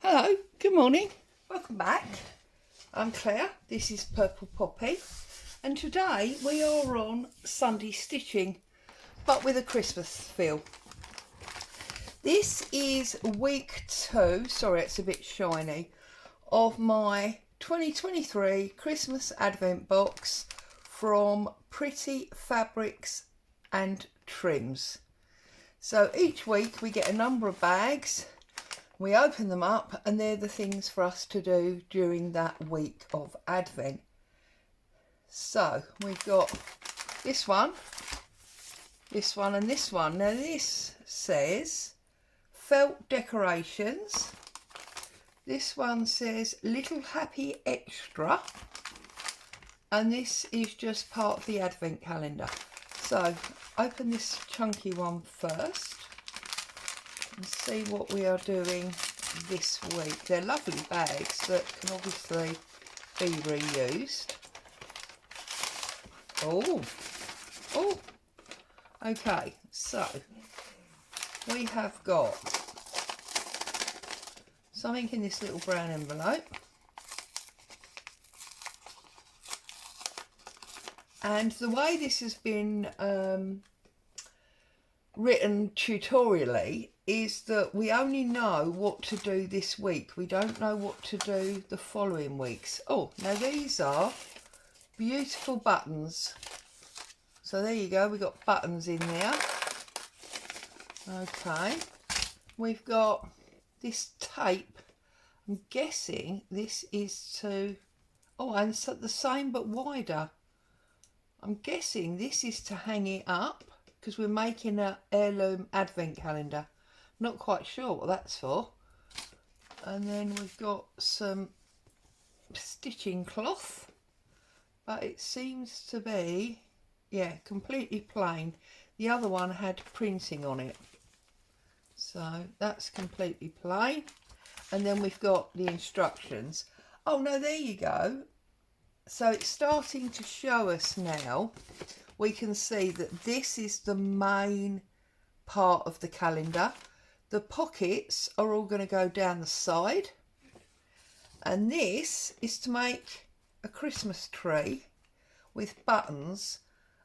Hello, good morning, welcome back. I'm Claire, this is Purple Poppy, and today we are on Sunday stitching, but with a Christmas feel. This is week 2, sorry it's a bit shiny, of my 2023 Christmas Advent box from Pretty Fabrics and Trims. So each week we get a number of bags. We open them up and they're the things for us to do during that week of Advent. So we've got this one and this one. Now this says felt decorations. This one says Little Happy Extra. And this is just part of the Advent calendar. So open this chunky one first and see what we are doing this week. They're lovely bags that can obviously be reused. Oh, okay, so we have got something in this little brown envelope, and the way this has been written tutorially is that we only know what to do this week. We don't know what to do the following weeks. Oh, now these are beautiful buttons. So there you go, we've got buttons in there. Okay, we've got this tape. I'm guessing this is to, oh, and so the same but wider. I'm guessing this is to hang it up because we're making an Heirloom Advent Calendar. Not quite sure what that's for. And then we've got some stitching cloth, but it seems to be, yeah, completely plain. The other one had printing on it, so that's completely plain. And then we've got the instructions. Oh no, there you go. So it's starting to show us now. We can see that this is the main part of the calendar. The pockets are all going to go down the side, and this is to make a Christmas tree with buttons,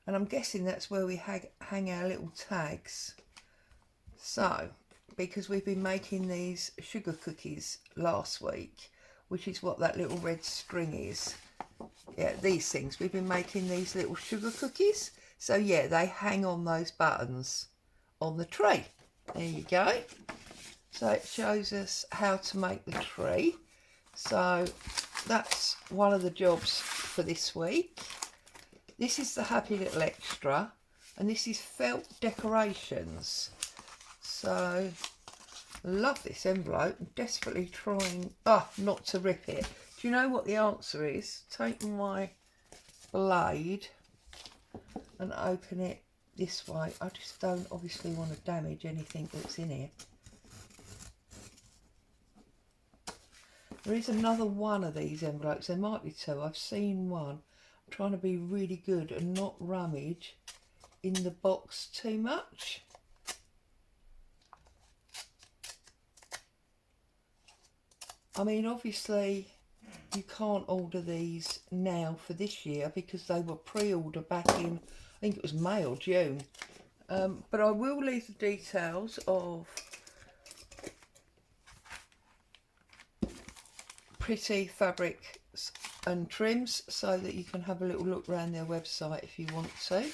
and I'm guessing that's where we hang our little tags. So because we've been making these sugar cookies last week, which is what that little red string is. Yeah, these things, we've been making these little sugar cookies, so yeah, they hang on those buttons on the tree. There you go. So it shows us how to make the tree. So that's one of the jobs for this week. This is the Happy Little Extra, and this is felt decorations. So love this envelope. I'm desperately trying not to rip it. Do you know what the answer is? Take my blade and open it this way. I just don't obviously want to damage anything that's in here. There is another one of these envelopes. There might be two. I've seen one. I'm trying to be really good and not rummage in the box too much. I mean, obviously you can't order these now for this year because they were pre-ordered back in, I think it was May or June. But I will leave the details of Pretty Fabrics and Trims so that you can have a little look around their website if you want to.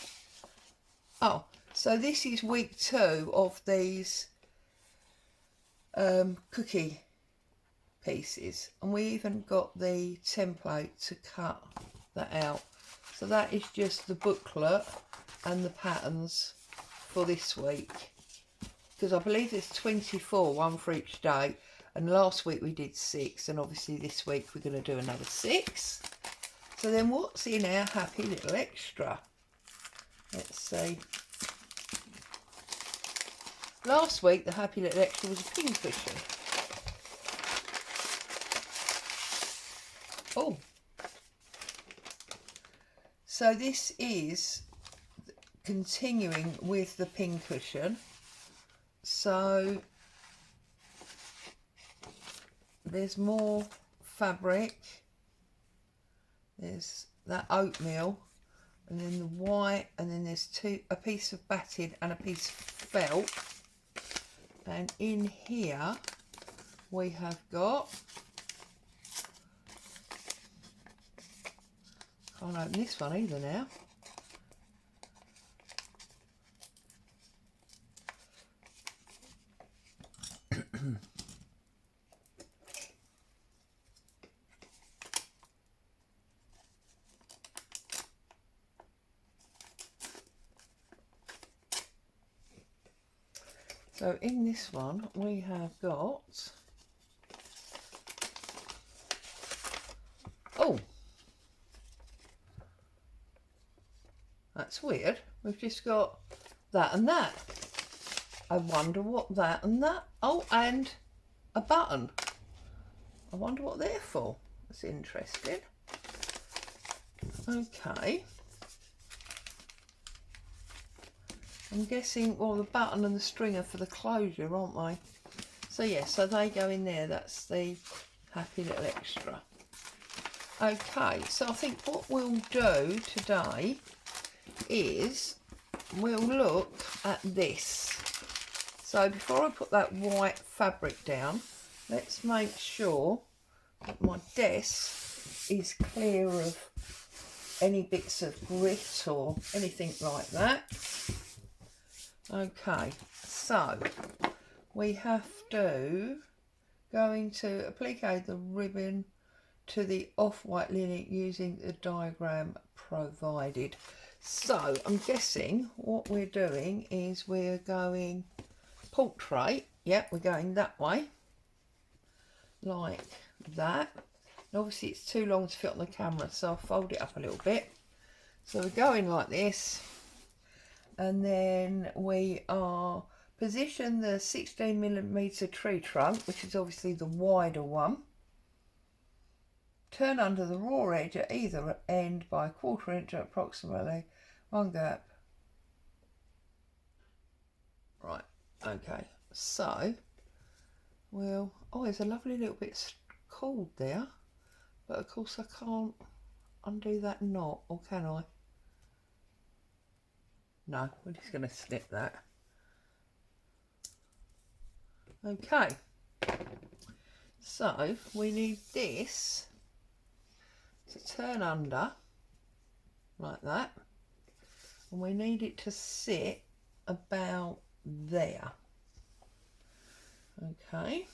Oh, so this is week 2 of these cookie pieces, and we even got the template to cut that out. So that is just the booklet and the patterns for this week, because I believe there's 24, one for each day, and last week we did 6, and obviously this week we're going to do another 6. So then what's in our Happy Little Extra? Let's see. Last week the Happy Little Extra was a pin cushion. Oh, so this is continuing with the pin cushion. So there's more fabric. There's that oatmeal, and then the white, and then there's a piece of batted and a piece of felt. And in here we have got, can't open this one either now. So in this one we have got, oh, that's weird. We've just got that and that. I wonder what that and that, oh, and a button. I wonder what they're for. That's interesting. Okay. I'm guessing, well, the button and the string are for the closure, aren't they? So yeah, so they go in there. That's the happy little extra. Okay, so I think what we'll do today is we'll look at this. So before I put that white fabric down, let's make sure that my desk is clear of any bits of grit or anything like that. Okay, so we have to going to applique the ribbon to the off-white linen using the diagram provided. So I'm guessing what we're doing is we're going portrait. Yep, we're going that way, like that. And obviously it's too long to fit on the camera, so I'll fold it up a little bit. So we're going like this. And then we are position the 16mm tree trunk, which is obviously the wider one. Turn under the raw edge at either end by 1/4 inch at approximately 1 gap. Right, okay, so we'll, oh, there's a lovely little bit cord there, but of course I can't undo that knot, or can I? No, we're just going to snip that. Okay, so we need this to turn under like that, and we need it to sit about there. Okay,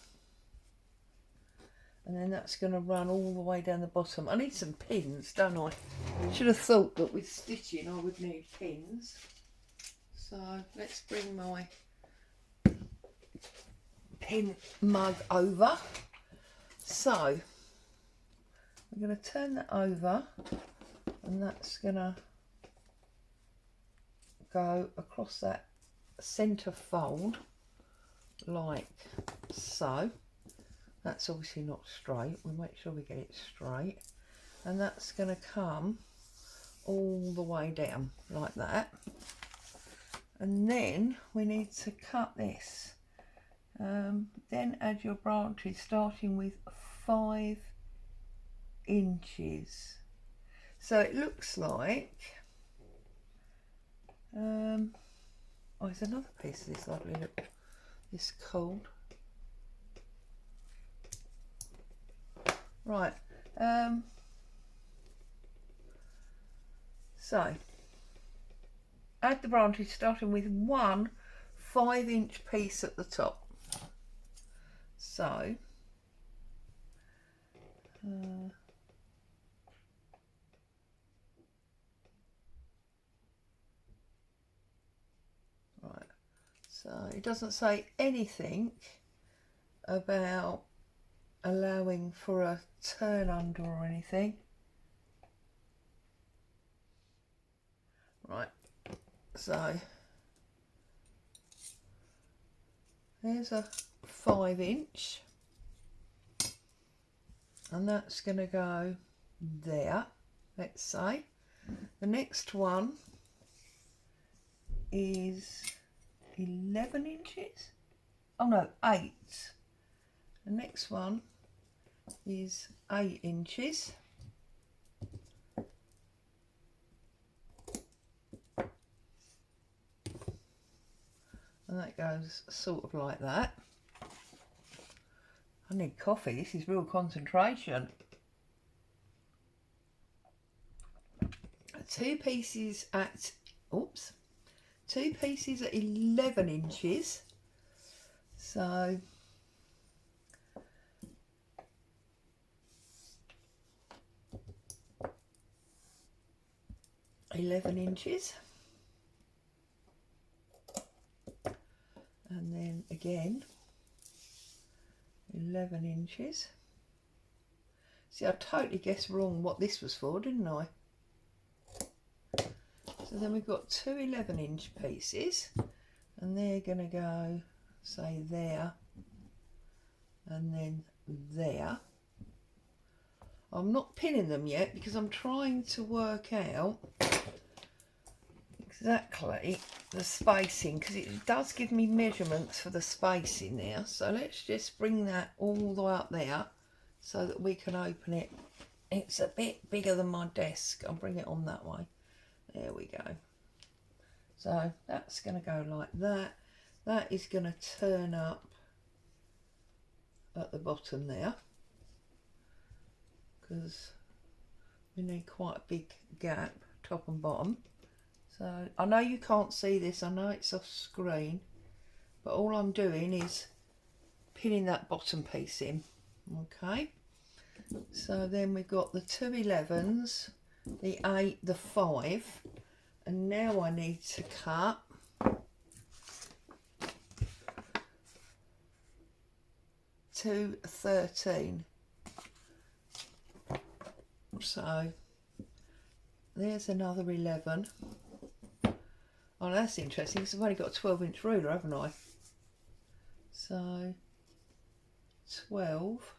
and then that's going to run all the way down the bottom. I need some pins, don't I? Should have thought that with stitching I would need pins. So let's bring my pin mug over. So we're going to turn that over, and that's going to go across that centre fold like so. That's obviously not straight. We'll make sure we get it straight, and that's going to come all the way down like that. And then we need to cut this. Then add your branches starting with 5 inches. So it looks like, oh, there's another piece of this lovely little, this cord. Right, so add the branches starting with 1 5-inch piece at the top. So right, so it doesn't say anything about allowing for a turn under or anything. Right, so there's a 5-inch, and that's going to go there, let's say. The next one is 11 inches. Oh no, 8. The next one is 8 inches. And that goes sort of like that. I need coffee, this is real concentration. 2 pieces at 11 inches. So 11 inches. And then again 11 inches. See, I totally guessed wrong what this was for, didn't I? So then we've got 2 11-inch pieces, and they're going to go, say, there, and then there. I'm not pinning them yet because I'm trying to work out exactly the spacing, because it does give me measurements for the spacing there. So let's just bring that all the way up there so that we can open it. It's a bit bigger than my desk. I'll bring it on that way. There we go. So that's going to go like that. That is going to turn up at the bottom there, because we need quite a big gap, top and bottom. So I know you can't see this, I know it's off screen, but all I'm doing is pinning that bottom piece in. Okay, so then we've got the 2 11s, the 8, the 5, and now I need to cut 2 13. So there's another 11. Oh, that's interesting because I've only got a 12-inch ruler, haven't I? So 12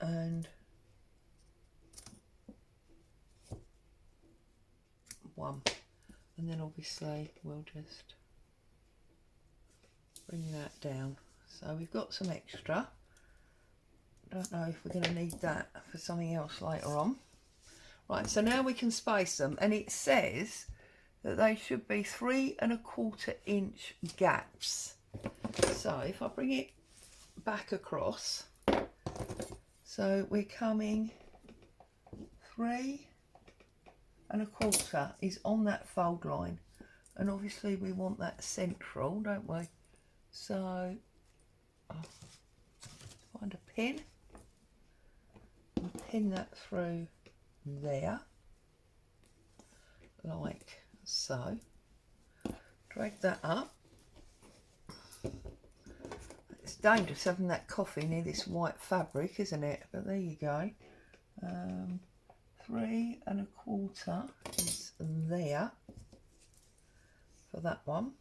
and 1, and then obviously we'll just bring that down. So we've got some extra. Don't know if we're going to need that for something else later on. Right, so now we can space them, and it says that they should be 3 1/4 inch gaps. So if I bring it back across, so we're coming 3 1/4 is on that fold line, and obviously we want that central, don't we? So I'll find a pin and pin that through there like so. Drag that up. It's dangerous having that coffee near this white fabric, isn't it? But there you go. 3 1/4 is there for that one.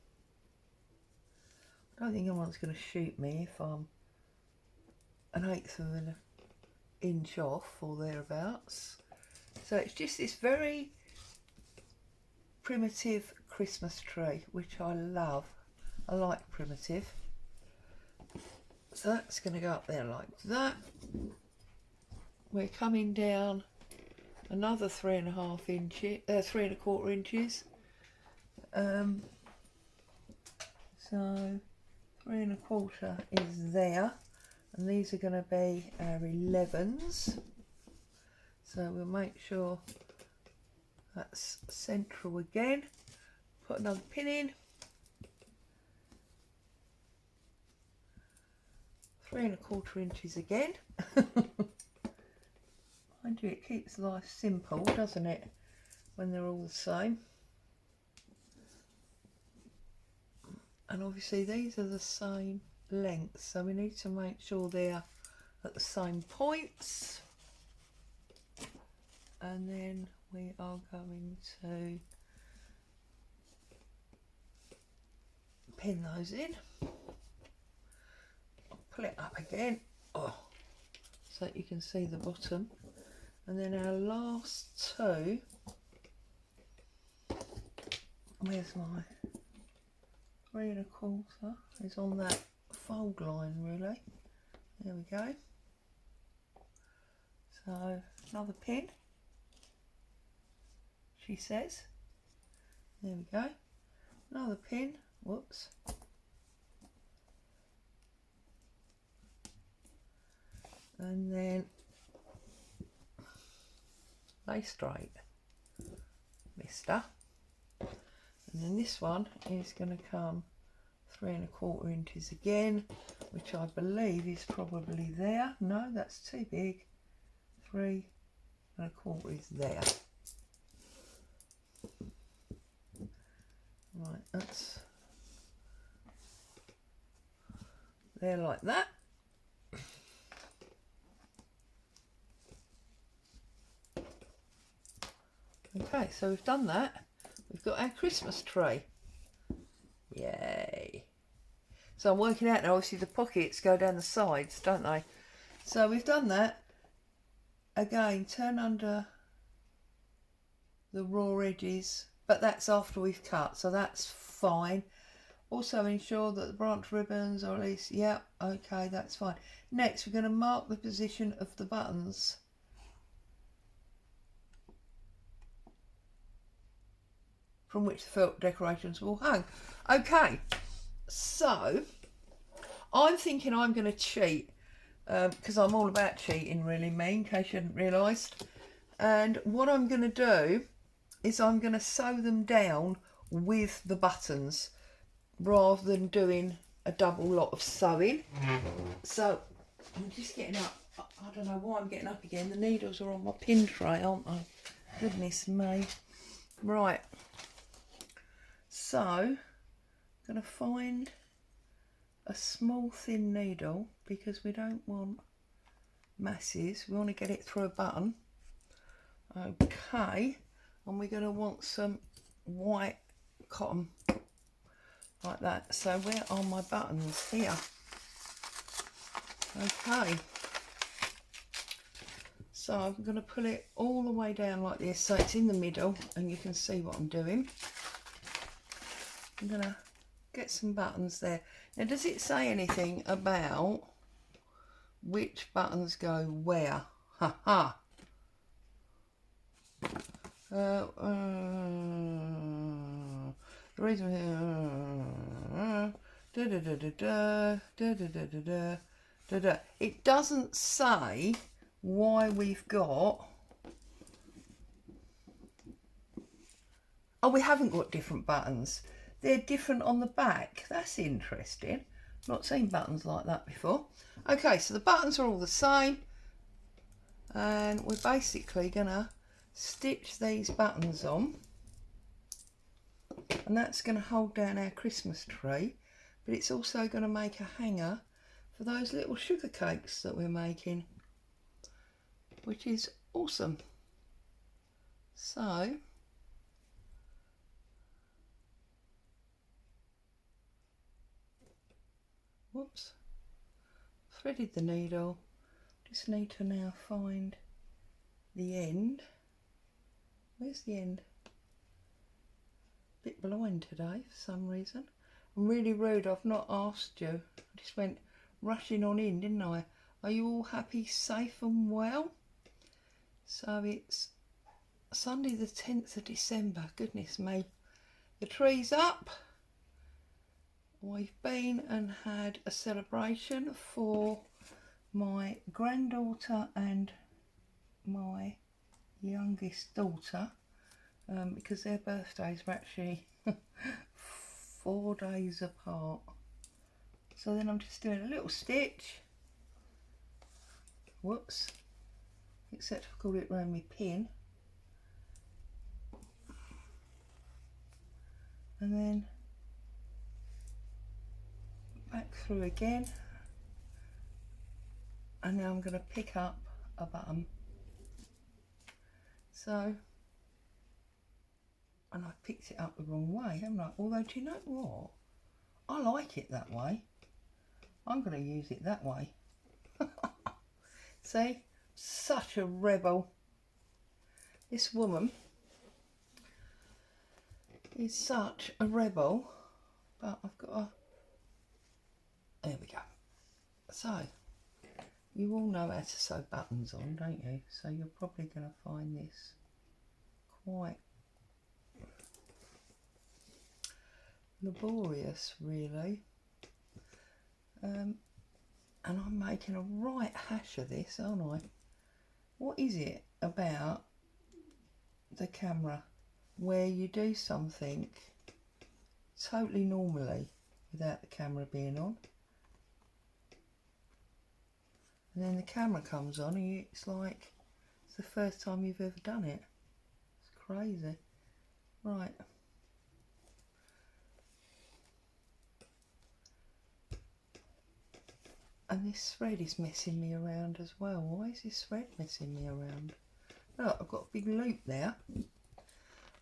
I don't think anyone's going to shoot me if I'm 1/8 of an inch off or thereabouts. So it's just this very primitive Christmas tree, which I love. I like primitive. So that's going to go up there like that. We're coming down another 3 1/2 inches, 3 1/4 inches. So 3 1/4 is there, and these are going to be our 11s. So we'll make sure that's central again. Put another pin in. 3 1/4 inches again. Mind you, it keeps life simple, doesn't it, when they're all the same. And obviously these are the same length, so we need to make sure they're at the same points. And then we are going to pin those in. I'll pull it up again, so that you can see the bottom. And then our last 2, where's my 3 1/4 is on that fold line really. There we go. So another pin, she says. There we go. Another pin. Whoops. And then lay straight, mister. And then this one is going to come 3 1/4 inches again, which I believe is probably there. No, that's too big. 3 1/4 is there. Right, that's there like that. Okay, so we've done that. We've got our Christmas tree. Yay. So I'm working out now, obviously the pockets go down the sides, don't they? So we've done that. Again, turn under the raw edges, but that's after we've cut, so that's fine. Also ensure that the branch ribbons, or at least, yeah, okay, that's fine. Next, we're going to mark the position of the buttons. From which the felt decorations will hang. Okay, so I'm thinking I'm going to cheat, because I'm all about cheating, really, me, in case you hadn't realised. And what I'm going to do is I'm going to sew them down with the buttons rather than doing a double lot of sewing. So I'm just getting up. I don't know why I'm getting up again. The needles are on my pin tray, aren't they? Goodness me. Right. So I'm going to find a small thin needle because we don't want masses. We want to get it through a button. Okay. And we're going to want some white cotton like that. So where are my buttons? Here. Okay. So I'm going to pull it all the way down like this so it's in the middle and you can see what I'm doing. I'm going to get some buttons there. Now, does it say anything about which buttons go where? Ha ha. The reason it doesn't say why we've got. Oh, we haven't got different buttons. They're different on the back. That's interesting. Not seen buttons like that before. Okay, so the buttons are all the same, and we're basically gonna stitch these buttons on, and that's going to hold down our Christmas tree, but it's also going to make a hanger for those little sugar cakes that we're making, which is awesome. So whoops, threaded the needle, just need to now find the end. Where's the end? Bit blind today for some reason. I'm really rude, I've not asked you. I just went rushing on in, didn't I? Are you all happy, safe and well? So it's Sunday the 10th of December, goodness me. The tree's up. We've been and had a celebration for my granddaughter and my youngest daughter, because their birthdays were actually 4 days apart. So then I'm just doing a little stitch, whoops, except I've got it around my pin, and then back through again, and now I'm going to pick up a button. So, and I picked it up the wrong way, haven't I? Although, do you know what? I like it that way. I'm going to use it that way. See? Such a rebel. This woman is such a rebel. But I've got a... There we So, you all know how to sew buttons on, don't you? So you're probably going to find this quite laborious, really. And I'm making a right hash of this, aren't I? What is it about the camera where you do something totally normally without the camera being on, and then the camera comes on and it's like it's the first time you've ever done it? It's crazy. Right. And this thread is messing me around as well. Why is this thread messing me around? Look, I've got a big loop there.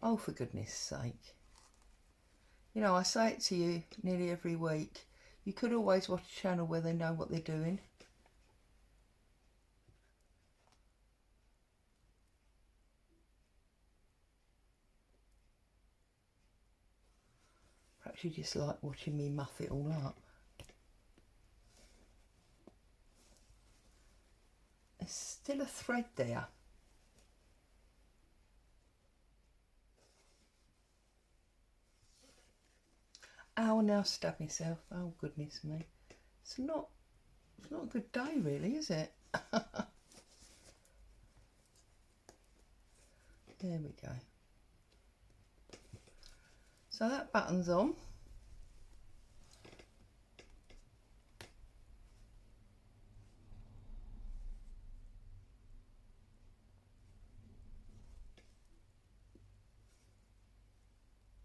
Oh, for goodness sake. You know, I say it to you nearly every week. You could always watch a channel where they know what they're doing. Perhaps you just like watching me muff it all up. There's still a thread there. Ow, now stab myself. Oh, goodness me. It's not a good day, really, is it? There we go. So that button's on.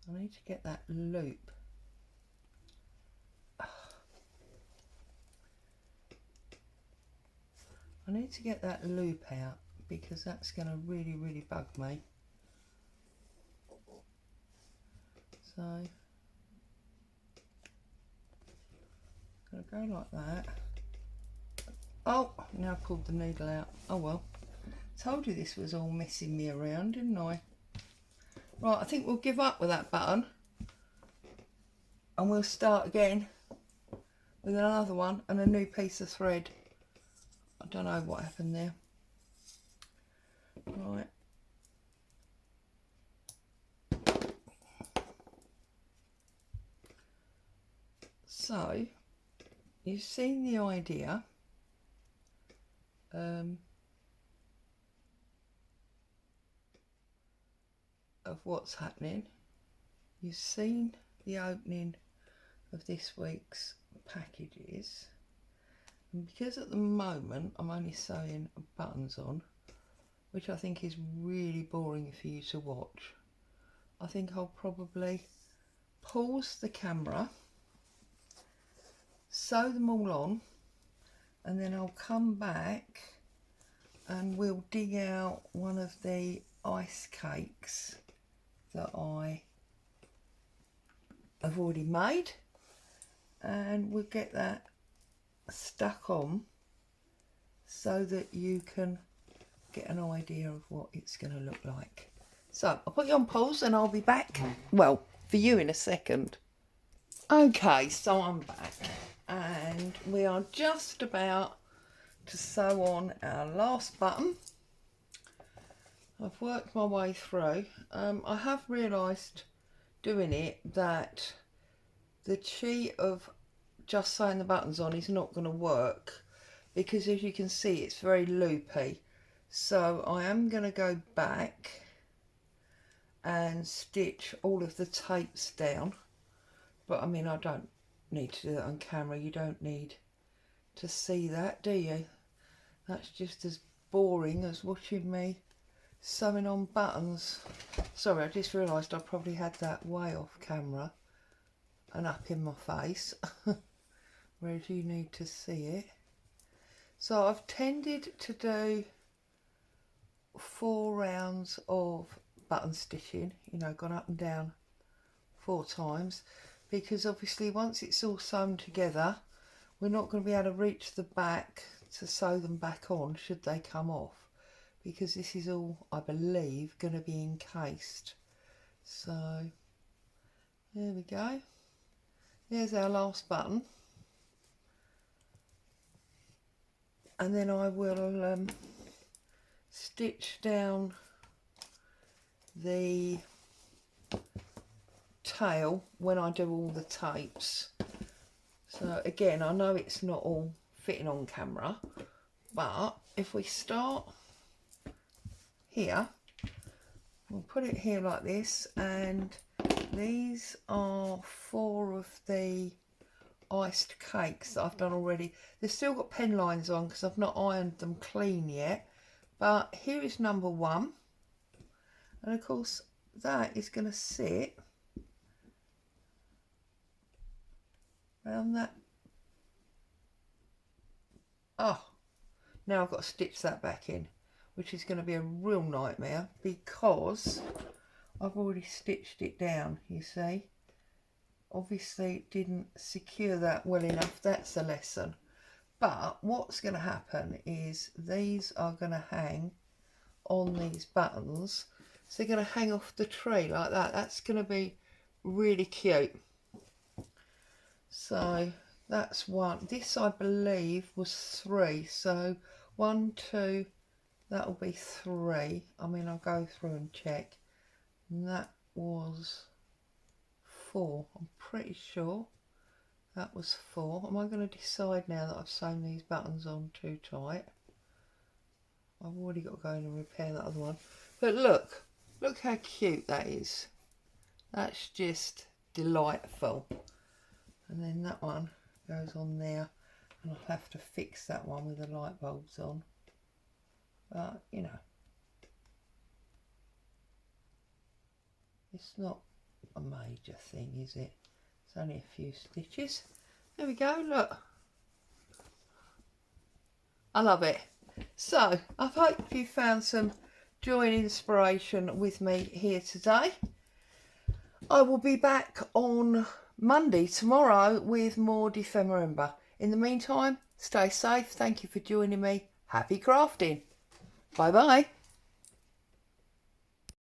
I need to get that loop. I need to get that loop out because that's going to really, really bug me. So, I'm going to go like that. Oh, now I've pulled the needle out. Oh well. Told you this was all messing me around, didn't I? Right, I think we'll give up with that button. And we'll start again with another one and a new piece of thread. I don't know what happened there. Right. So, you've seen the idea. Of what's happening. You've seen the opening of this week's packages, and because at the moment I'm only sewing buttons on, which I think is really boring for you to watch, I think I'll probably pause the camera, sew them all on, and then I'll come back and we'll dig out one of the ice cakes that I have already made, and we'll get that stuck on so that you can get an idea of what it's going to look like. So I'll put you on pause and I'll be back, well, for you in a second. Okay, so I'm back and we are just about to sew on our last button. I've worked my way through. I have realised doing it that the cheat of just sewing the buttons on is not going to work, because as you can see it's very loopy. So I am going to go back and stitch all of the tapes down. But I mean, I don't need to do that on camera. You don't need to see that, do you? That's just as boring as watching me sewing on buttons. Sorry, I just realised I probably had that way off camera and up in my face, whereas you need to see it. So I've tended to do 4 rounds of button stitching, you know, gone up and down 4 times, because obviously once it's all sewn together, we're not going to be able to reach the back to sew them back on should they come off, because this is all, I believe, going to be encased. So there we go. There's our last button. and then I will stitch down the tail when I do all the tapes. So again, I know it's not all fitting on camera, but if we start here, we'll put it here like this, and these are 4 of the iced cakes that I've done already. They've still got pen lines on because I've not ironed them clean yet, but here is number 1, and of course that is going to sit around that. Oh, now I've got to stitch that back in, which is going to be a real nightmare because I've already stitched it down, you see. Obviously didn't secure that well enough, that's a lesson. But what's going to happen is these are going to hang on these buttons, so they're going to hang off the tree like that. That's going to be really cute. So that's 1. This I believe was 3, so 1, 2, that'll be 3. I mean, I'll go through and check, and that was 4. I'm pretty sure that was 4. Am I going to decide now that I've sewn these buttons on too tight? I've already got to go in and repair that other one. But look how cute that is. That's just delightful. And then that one goes on there, and I'll have to fix that one with the light bulbs on. But you know, it's not a major thing, is it? It's only a few stitches. There we go, look. I love it. So I hope you found some joy and inspiration with me here today. I will be back on Monday, tomorrow, with more Defember. In the meantime, stay safe. Thank you for joining me. Happy crafting. Bye bye.